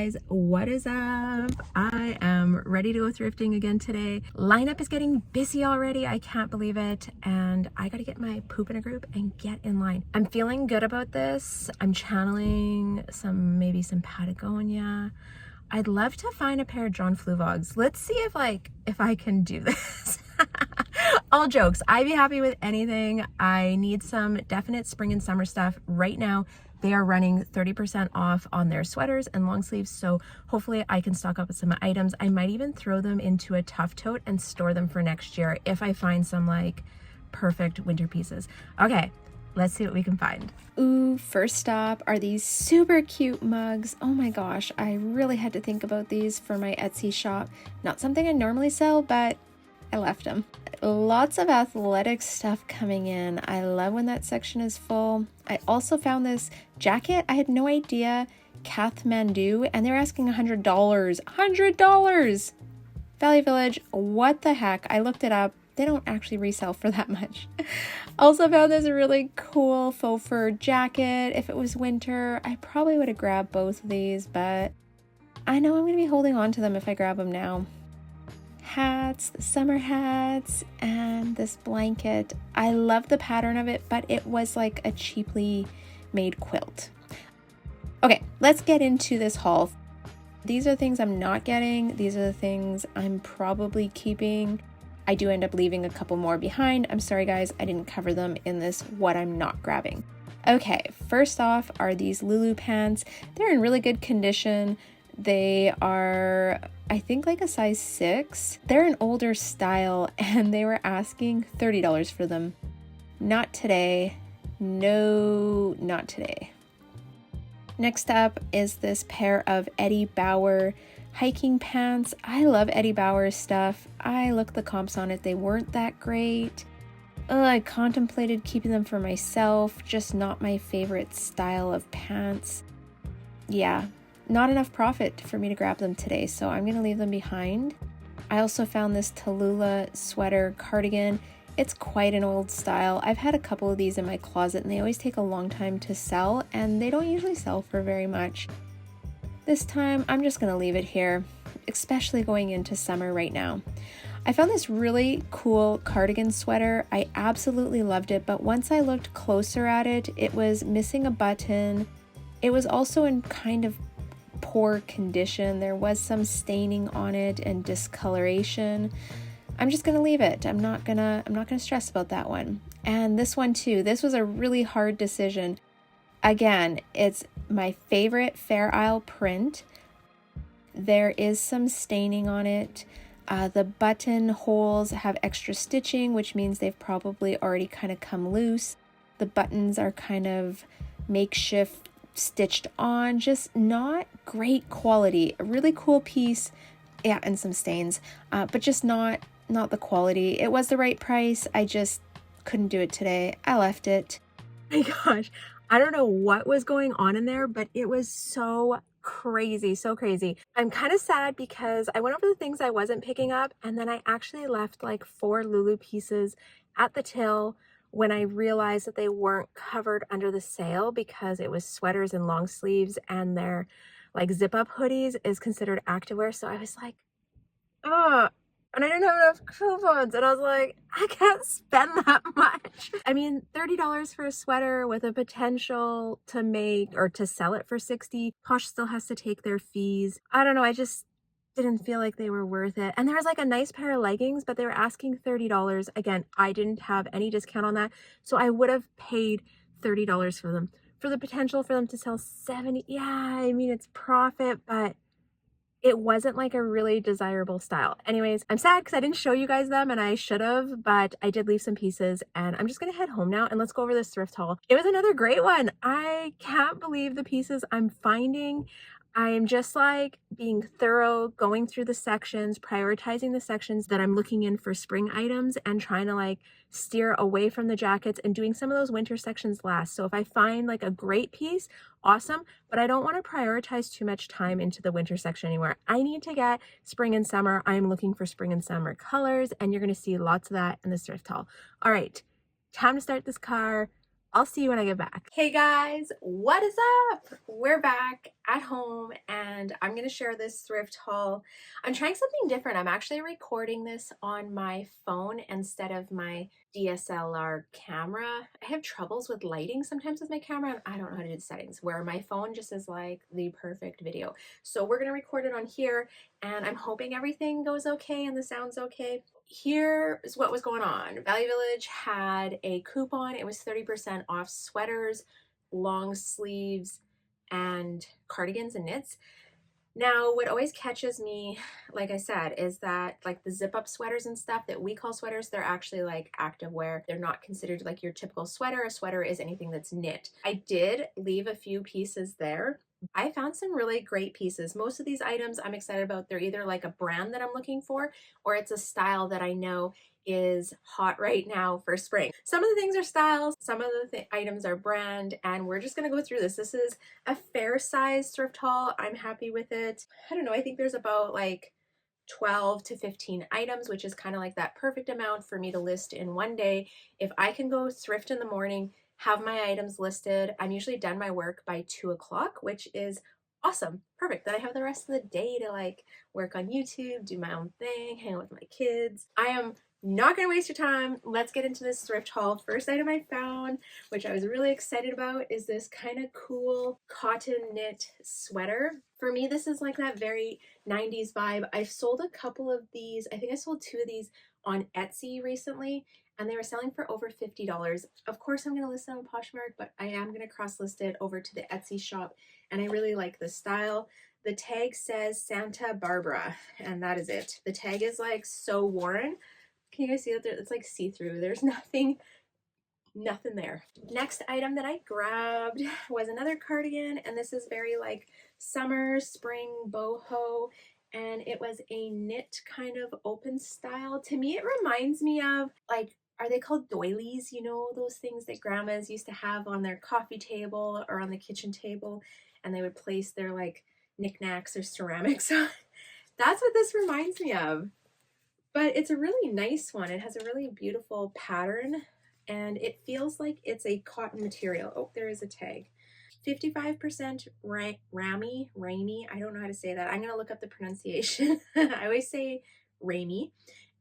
guys, what is up? I am ready to go thrifting again today. Lineup is getting busy already. I can't believe it. And I gotta get my poop in a group and get in line. I'm feeling good about this. I'm channeling maybe some Patagonia. I'd love to find a pair of John Fluvogs. Let's see if I can do this. All jokes, I'd be happy with anything. I need some definite spring and summer stuff right now. They are running 30% off on their sweaters and long sleeves, so hopefully I can stock up with some items. I might even throw them into a tough tote and store them for next year if I find some like perfect winter pieces. Okay, let's see what we can find. Ooh, first stop are these super cute mugs. Oh my gosh, I really had to think about these for my Etsy shop. Not something I normally sell, but I left them. Lots of athletic stuff coming in. I love when that section is full. I also found this jacket. I had no idea, Kathmandu, and they're asking $100. $100! Value Village, what the heck? I looked it up. They don't actually resell for that much. Also found this really cool faux fur jacket. If it was winter, I probably would have grabbed both of these, but I know I'm going to be holding on to them if I grab them now. Hats, the summer hats, and this blanket. I love the pattern of it, but it was like a cheaply made quilt. Okay, let's get into this haul. These are things I'm not getting. These are the things I'm probably keeping. I do end up leaving a couple more behind. I'm sorry guys, I didn't cover them in this what I'm not grabbing. Okay, first off are these Lulu pants. They're in really good condition. They are, I think, like a size 6. They're an older style and they were asking $30 for them. Not today. No, not today. Next up is this pair of Eddie Bauer hiking pants. I love Eddie Bauer's stuff. I looked the comps on it. They weren't that great. I contemplated keeping them for myself. Just not my favorite style of pants. Yeah. Not enough profit for me to grab them today, so I'm going to leave them behind. I also found this Tallulah sweater cardigan. It's quite an old style. I've had a couple of these in my closet and they always take a long time to sell and they don't usually sell for very much. This time I'm just going to leave it here, especially going into summer right now. I found this really cool cardigan sweater. I absolutely loved it, but once I looked closer at it, it was missing a button. It was also in kind of poor condition. There was some staining on it and discoloration. I'm just gonna leave it. I'm not gonna stress about that one. And this one too. This was a really hard decision. Again, it's my favorite Fair Isle print. There is some staining on it. The button holes have extra stitching, which means they've probably already kind of come loose. The buttons are kind of makeshift stitched on, just not great quality. A really cool piece, yeah, and some stains, but just not the quality. It was the right price. I just couldn't do it today. I left it. Oh my gosh, I don't know what was going on in there, but it was so crazy, so crazy. I'm kind of sad because I went over the things I wasn't picking up and then I actually left like 4 Lulu pieces at the till when I realized that they weren't covered under the sale because it was sweaters and long sleeves and their like zip up hoodies is considered activewear. So I was like, oh, and I didn't have enough coupons. And I was like, I can't spend that much. I mean, $30 for a sweater with a potential to make or to sell it for $60. Posh still has to take their fees. I don't know. I just didn't feel like they were worth it. And there was like a nice pair of leggings, but they were asking $30. Again, I didn't have any discount on that. So I would have paid $30 for them. For the potential for them to sell 70. Yeah, I mean, it's profit, but it wasn't like a really desirable style. Anyways, I'm sad because I didn't show you guys them and I should have, but I did leave some pieces and I'm just gonna head home now and let's go over this thrift haul. It was another great one. I can't believe the pieces I'm finding. I am just like being thorough, going through the sections, prioritizing the sections that I'm looking in for spring items and trying to like steer away from the jackets and doing some of those winter sections last. So if I find like a great piece, awesome, but I don't want to prioritize too much time into the winter section anymore. I need to get spring and summer. I'm looking for spring and summer colors and you're going to see lots of that in this thrift haul. All right, time to start this car. I'll see you when I get back. Hey guys, what is up? We're back at home and I'm going to share this thrift haul. I'm trying something different. I'm actually recording this on my phone instead of my DSLR camera. I have troubles with lighting sometimes with my camera and I don't know how to do the settings, where my phone just is like the perfect video. So we're going to record it on here and I'm hoping everything goes okay and the sound's okay. Here is what was going on. Value Village had a coupon. It was 30% off sweaters, long sleeves, and cardigans and knits. Now, what always catches me, like I said, is that like the zip up sweaters and stuff that we call sweaters, they're actually like active wear. They're not considered like your typical sweater. A sweater is anything that's knit. I did leave a few pieces there. I found some really great pieces. Most of these items I'm excited about. They're either like a brand that I'm looking for or it's a style that I know is hot right now for spring. Some of the things are styles, some of the items are brand, and we're just gonna go through this. This is a fair size thrift haul. I'm happy with it. I don't know, I think there's about like 12 to 15 items, which is kind of like that perfect amount for me to list in one day. If I can go thrift in the morning, have my items listed, I'm usually done my work by 2 o'clock, which is awesome. Perfect. Then I have the rest of the day to like work on YouTube, do my own thing, hang out with my kids. I am not gonna waste your time. Let's get into this thrift haul. First item I found, which I was really excited about, is this kind of cool cotton knit sweater. For me, this is like that very 90s vibe. I've sold a couple of these. I think I sold 2 of these on Etsy recently, and they were selling for over $50. Of course, I'm going to list it on Poshmark, but I am going to cross-list it over to the Etsy shop, and I really like the style. The tag says Santa Barbara, and that is it. The tag is like so worn. Can you guys see that? It's like see-through. There's nothing there. Next item that I grabbed was another cardigan, and this is very like summer, spring, boho, and it was a knit kind of open style. To me, it reminds me of like, are they called doilies? You know, those things that grandmas used to have on their coffee table or on the kitchen table, and they would place their like knickknacks or ceramics on. That's what this reminds me of. But it's a really nice one. It has a really beautiful pattern and it feels like it's a cotton material. Oh, there is a tag. 55% ramie. I don't know how to say that. I'm going to look up the pronunciation. I always say ramie.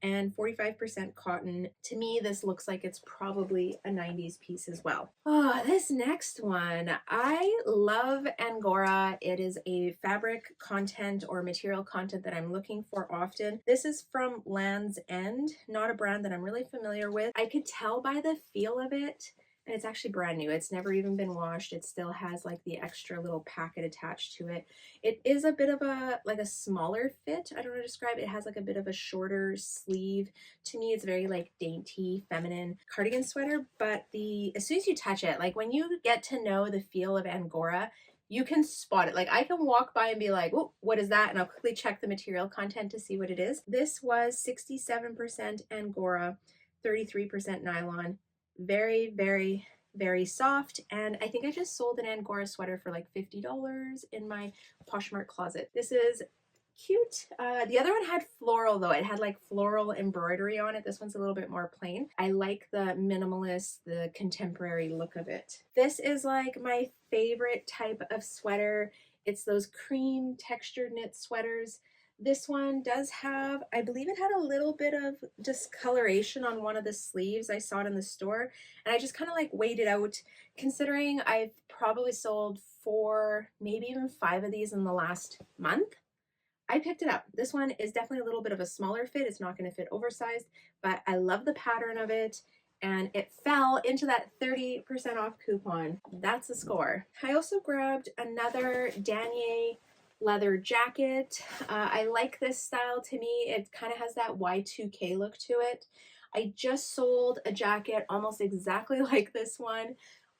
And 45% cotton. To me, this looks like it's probably a 90s piece as well. Oh, this next one. I love Angora. It is a fabric content or material content that I'm looking for often. This is from Land's End, not a brand that I'm really familiar with. I could tell by the feel of it, and it's actually brand new. It's never even been washed. It still has like the extra little packet attached to it. It is a bit of a like a smaller fit. I don't know how to describe it. It has like a bit of a shorter sleeve. To me, it's very like dainty, feminine cardigan sweater. But as soon as you touch it, like when you get to know the feel of Angora, you can spot it. Like I can walk by and be like, oh, what is that? And I'll quickly check the material content to see what it is. This was 67% Angora, 33% nylon. Very, very, very soft, and I think I just sold an Angora sweater for like $50 in my Poshmark closet. This is cute. The other one had floral though. It had like floral embroidery on it. This one's a little bit more plain. I like the minimalist, the contemporary look of it. This is like my favorite type of sweater. It's those cream textured knit sweaters. This one does have, I believe it had a little bit of discoloration on one of the sleeves. I saw it in the store and I just kind of like weighed it out, considering I've probably sold 4, maybe even 5 of these in the last month. I picked it up. This one is definitely a little bit of a smaller fit. It's not going to fit oversized, but I love the pattern of it. And it fell into that 30% off coupon. That's a score. I also grabbed another Danier leather jacket. I like this style. To me, it kind of has that Y2K look to it. I just sold a jacket almost exactly like this one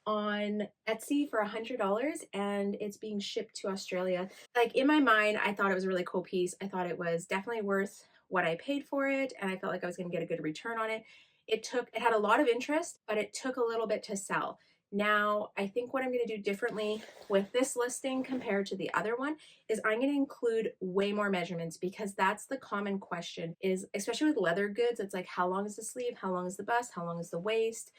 on Etsy for $100 and it's being shipped to Australia. Like in my mind, I thought it was a really cool piece. I thought it was definitely worth what I paid for it and I felt like I was going to get a good return on it. It had a lot of interest, but it took a little bit to sell. Now, I think what I'm going to do differently with this listing compared to the other one is I'm going to include way more measurements, because that's the common question, is especially with leather goods, it's like, how long is the sleeve? How long is the bust? How long is the waist?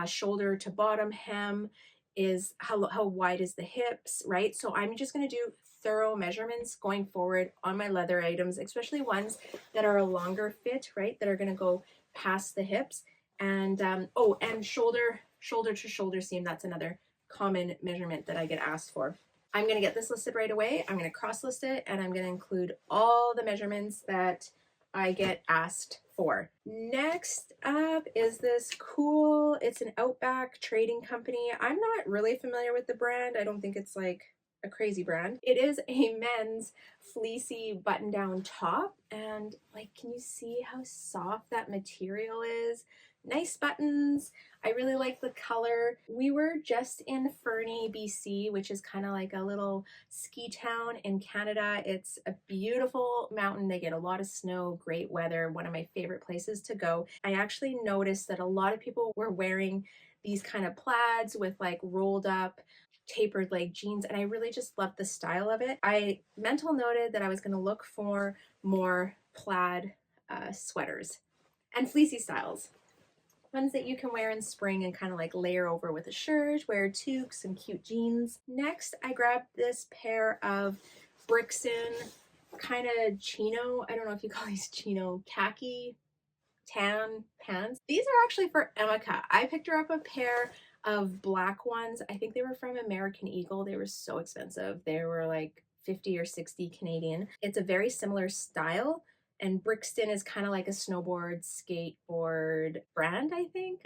Shoulder to bottom hem is how wide is the hips, right? So I'm just going to do thorough measurements going forward on my leather items, especially ones that are a longer fit, right? That are going to go past the hips. And oh, and shoulder to shoulder seam, that's another common measurement that I get asked for. I'm going to get this listed right away. I'm going to cross list it, and I'm going to include all the measurements that I get asked for. Next up is this cool, it's an Outback trading company. I'm not really familiar with the brand. I don't think it's like a crazy brand. It is a men's fleecy button down top, and like, can you see how soft that material is? Nice buttons. I really like the color. We were just in Fernie, BC, which is kind of like a little ski town in Canada. It's a beautiful mountain. They get a lot of snow, great weather, one of my favorite places to go. I actually noticed that a lot of people were wearing these kind of plaids with like rolled up tapered leg jeans, and I really just loved the style of it. I mental noted that I was going to look for more plaid sweaters and fleecy styles. Ones that you can wear in spring and kind of like layer over with a shirt, wear toques and cute jeans. Next, I grabbed this pair of Brixton kind of chino, I don't know if you call these chino, khaki tan pants. These are actually for Emeka. I picked her up a pair of black ones. I think they were from American Eagle. They were so expensive. They were like 50 or 60 Canadian. It's a very similar style. And Brixton is kind of like a snowboard, skateboard brand, I think.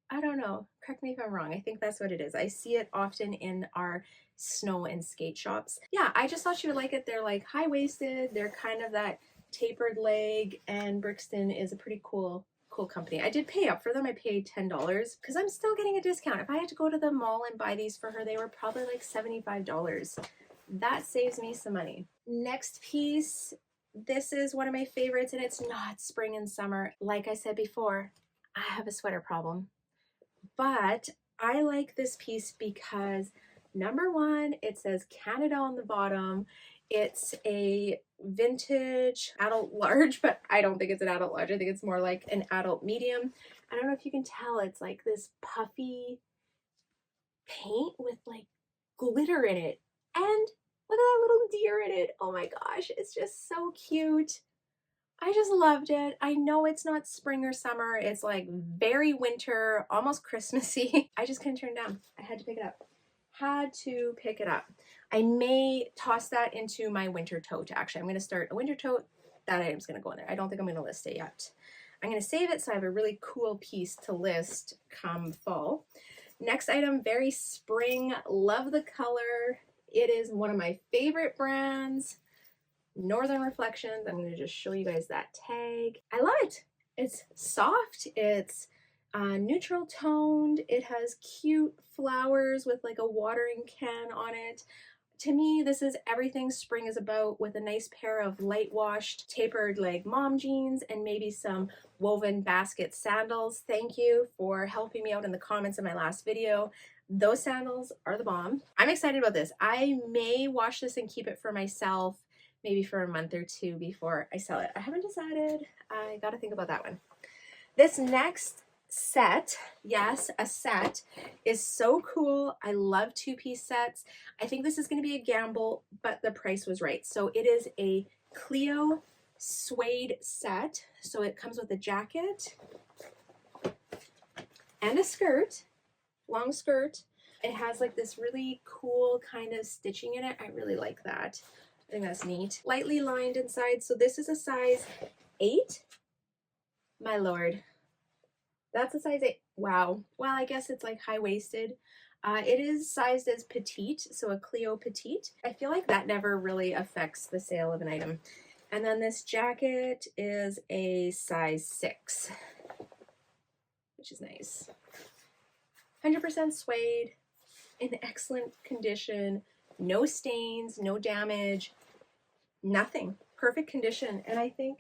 I don't know. Correct me if I'm wrong. I think that's what it is. I see it often in our snow and skate shops. Yeah, I just thought you would like it. They're like high-waisted. They're kind of that tapered leg, and Brixton is a pretty cool company. I did pay up for them. I paid $10 because I'm still getting a discount. If I had to go to the mall and buy these for her, they were probably like $75. That saves me some money. Next piece. This is one of my favorites, and it's not spring and summer. Like I said before, I have a sweater problem, but I like this piece because number one, it says Canada on the bottom. It's a vintage adult large, but I don't think it's an adult large. I think it's more like an adult medium. I don't know if you can tell, it's like this puffy paint with like glitter in it, and look at that little deer in it. Oh my gosh, it's just so cute. I just loved it. I know it's not spring or summer. It's like very winter, almost Christmassy. I just couldn't turn it down. I had to pick it up. Had to pick it up. I may toss that into my winter tote. Actually, I'm going to start a winter tote. That item's going to go in there. I don't think I'm going to list it yet. I'm going to save it so I have a really cool piece to list come fall. Next item, very spring. Love the color. It is one of my favorite brands, Northern Reflections. I'm going to just show you guys that tag. I love it. It's soft. It's neutral toned. It has cute flowers with like a watering can on it. To me, this is everything spring is about, with a nice pair of light washed tapered leg mom jeans and maybe some woven basket sandals. Thank you for helping me out in the comments in my last video. Those sandals are the bomb. I'm excited about this. I may wash this and keep it for myself, maybe for a month or two before I sell it. I haven't decided. I got to think about that one. This next set, yes, a set, is so cool. I love two-piece sets. I think this is going to be a gamble, but the price was right. So it is a Clio suede set. So it comes with a jacket and a skirt. Long skirt. It has like this really cool kind of stitching in it. I really like that. I think that's neat. Lightly lined inside. So this is a size 8. My lord. That's a size 8. Wow. Well, I guess it's like high-waisted. It is sized as petite, so a Clio petite. I feel like that never really affects the sale of an item. And then this jacket is a size 6, which is nice. 100% suede, in excellent condition, no stains, no damage, nothing. Perfect condition. And I think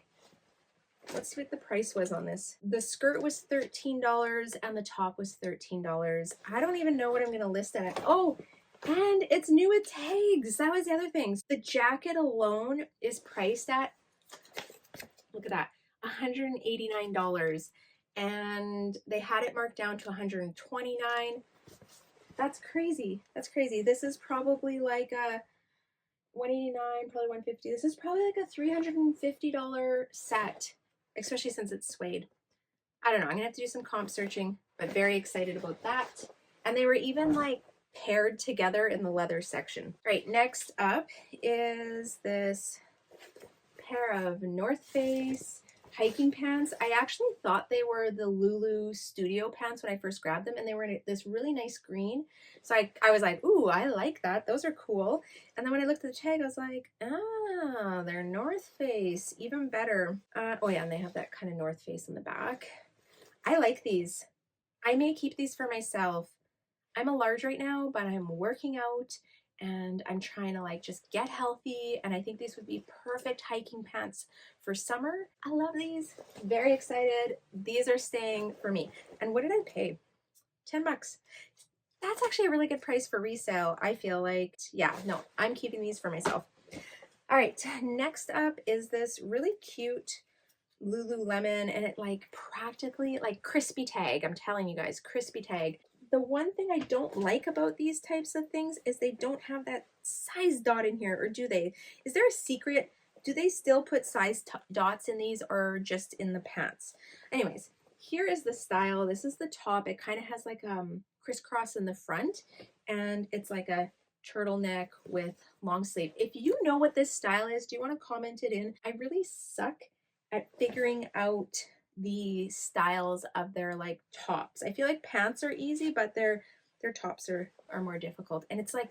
Let's see what the price was on this. The skirt was $13 and the top was $13. I don't even know what I'm gonna list it at. Oh, and it's new with tags. That was the other thing. The jacket alone is priced at, look at that, $189. And they had it marked down to $129. That's crazy. That's crazy. This is probably like a $189, probably $150. This is probably like a $350 set, especially since it's suede. I don't know. I'm gonna have to do some comp searching, but very excited about that. And they were even like paired together in the leather section. All right, next up is this pair of North Face hiking pants. I actually thought they were the Lulu Studio pants when I first grabbed them, and they were in this really nice green. So I was like, ooh, I like that. Those are cool. And then when I looked at the tag, I was like, ah, they're North Face, even better. Oh yeah, and they have that kind of North Face in the back. I like these. I may keep these for myself. I'm a large right now, but I'm working out and I'm trying to like just get healthy, and I think these would be perfect hiking pants for summer. I love these. Very excited. These are staying for me. And what did I pay? 10 bucks. That's actually a really good price for resale. I feel like, yeah, no, I'm keeping these for myself. All right, next up is this really cute Lululemon, and it like practically like crispy tag. I'm telling you guys, crispy tag. The one thing I don't like about these types of things is they don't have that size dot in here, or do they? Is there a secret? Do they still put size dots in these, or just in the pants? Anyways, here is the style. This is the top. It kind of has like crisscross in the front, and it's like a turtleneck with long sleeve. If you know what this style is, do you want to comment it in? I really suck at figuring out the styles of their like tops. I feel like pants are easy, but their tops are more difficult. And it's like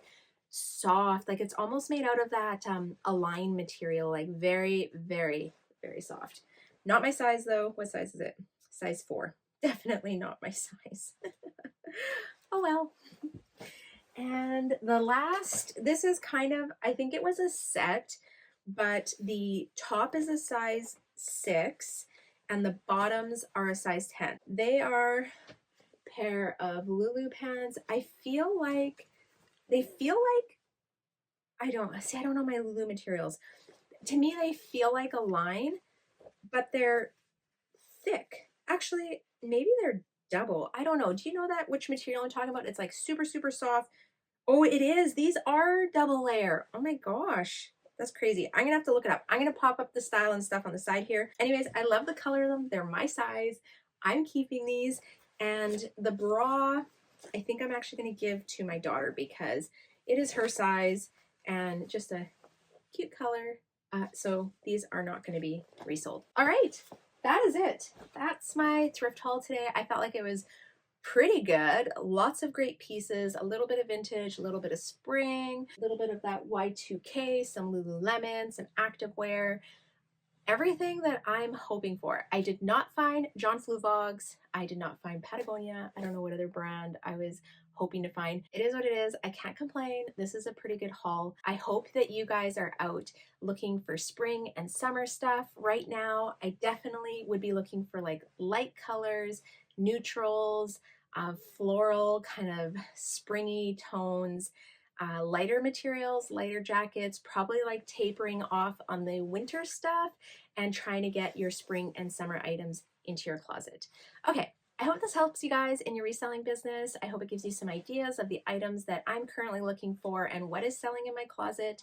soft, like it's almost made out of that Align material, like very, very, very soft. Not my size though. What size is it? Size 4. Definitely not my size. Oh well. And the last, this is kind of, I think it was a set, but the top is a size 6 and the bottoms are a size 10. They are a pair of Lulu pants. I feel like they feel like, I don't know my Lulu materials. To me, they feel like Align, but they're thick. Actually, maybe they're double. I don't know. Do you know that which material I'm talking about? It's like super, super soft. Oh, it is. These are double layer. Oh my gosh. That's crazy. I'm gonna have to look it up. I'm gonna pop up the style and stuff on the side here. Anyways, I love the color of them. They're my size. I'm keeping these. And the bra, I think I'm actually gonna give to my daughter because it is her size and just a cute color. So these are not gonna be resold. All right, that is it. That's my thrift haul today. I felt like it was pretty good. Lots of great pieces, a little bit of vintage, a little bit of spring, a little bit of that Y2K, some Lululemon, some activewear, everything that I'm hoping for. I did not find John Fluvogs. I did not find Patagonia. I don't know what other brand I was hoping to find. It is what it is. I can't complain. This is a pretty good haul. I hope that you guys are out looking for spring and summer stuff right now. I definitely would be looking for like light colors, neutrals, floral, kind of springy tones, lighter materials, lighter jackets, probably like tapering off on the winter stuff and trying to get your spring and summer items into your closet. Okay, I hope this helps you guys in your reselling business. I hope it gives you some ideas of the items that I'm currently looking for and what is selling in my closet.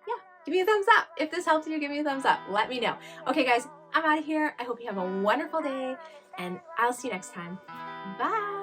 Yeah, give me a thumbs up. If this helps you, give me a thumbs up. Let me know. Okay, guys, I'm out of here. I hope you have a wonderful day, and I'll see you next time. Bye.